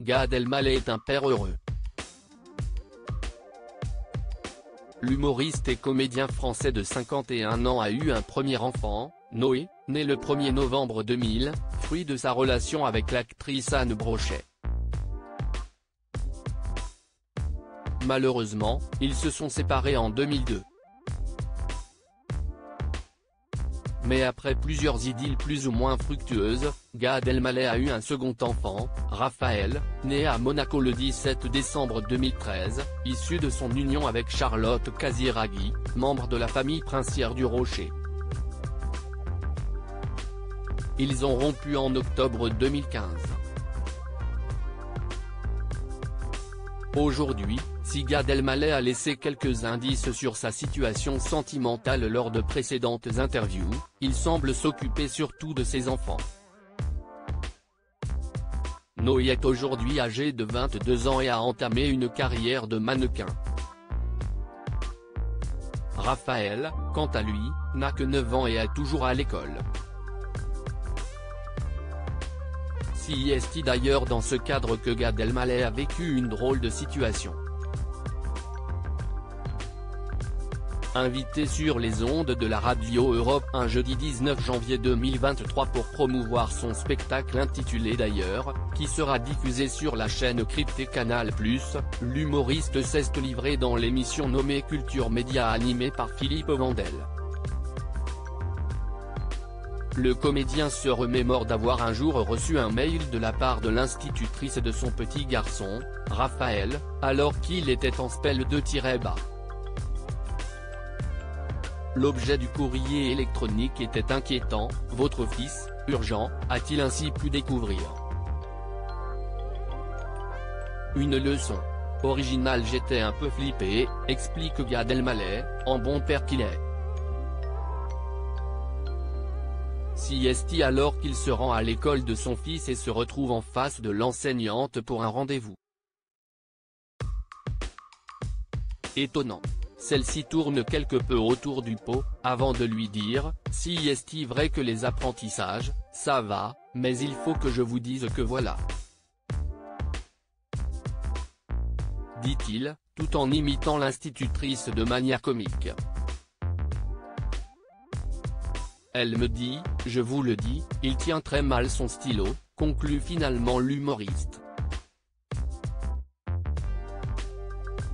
Gad Elmaleh est un père heureux. L'humoriste et comédien français de 51 ans a eu un premier enfant, Noé, né le 1er novembre 2000, fruit de sa relation avec l'actrice Anne Brochet. Malheureusement, ils se sont séparés en 2002. Mais après plusieurs idylles plus ou moins fructueuses, Gad Elmaleh a eu un second enfant, Raphaël, né à Monaco le 17 décembre 2013, issu de son union avec Charlotte Casiraghi, membre de la famille princière du Rocher. Ils ont rompu en octobre 2015. Aujourd'hui, si Gad Elmaleh a laissé quelques indices sur sa situation sentimentale lors de précédentes interviews, il semble s'occuper surtout de ses enfants. Noé est aujourd'hui âgé de 22 ans et a entamé une carrière de mannequin. Raphaël, quant à lui, n'a que 9 ans et est toujours à l'école. C'est d'ailleurs dans ce cadre que Gad Elmaleh a vécu une drôle de situation. Invité sur les ondes de la radio Europe un jeudi 19 janvier 2023 pour promouvoir son spectacle intitulé D'ailleurs, qui sera diffusé sur la chaîne cryptée Canal+, l'humoriste s'est livré dans l'émission nommée Culture Média animée par Philippe Vandel. Le comédien se remémore d'avoir un jour reçu un mail de la part de l'institutrice de son petit garçon, Raphaël, alors qu'il était en spell 2-bas. L'objet du courrier électronique était inquiétant, « Votre fils, urgent », a-t-il ainsi pu découvrir. Une leçon. Originale. J'étais un peu flippé, explique Gad Elmaleh, en bon père qu'il est. C'est alors qu'il se rend à l'école de son fils et se retrouve en face de l'enseignante pour un rendez-vous. Étonnant. Celle-ci tourne quelque peu autour du pot, avant de lui dire « C'est vrai que les apprentissages, ça va, mais il faut que je vous dise que voilà. » dit-il, tout en imitant l'institutrice de manière comique. Elle me dit, je vous le dis, il tient très mal son stylo, conclut finalement l'humoriste.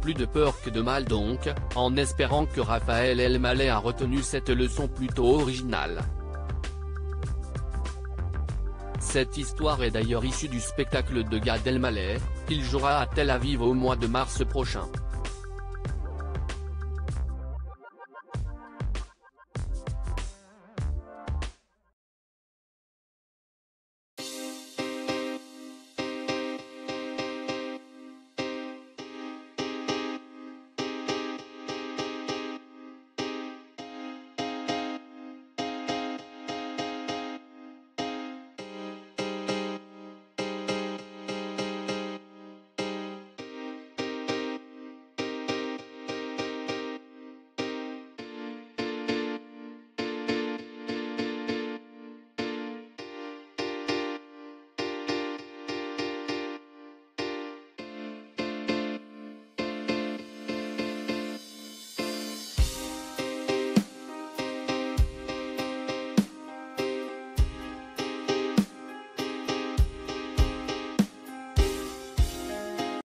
Plus de peur que de mal donc, en espérant que Raphaël Elmaleh a retenu cette leçon plutôt originale. Cette histoire est d'ailleurs issue du spectacle de Gad Elmaleh, qu'il jouera à Tel Aviv au mois de mars prochain.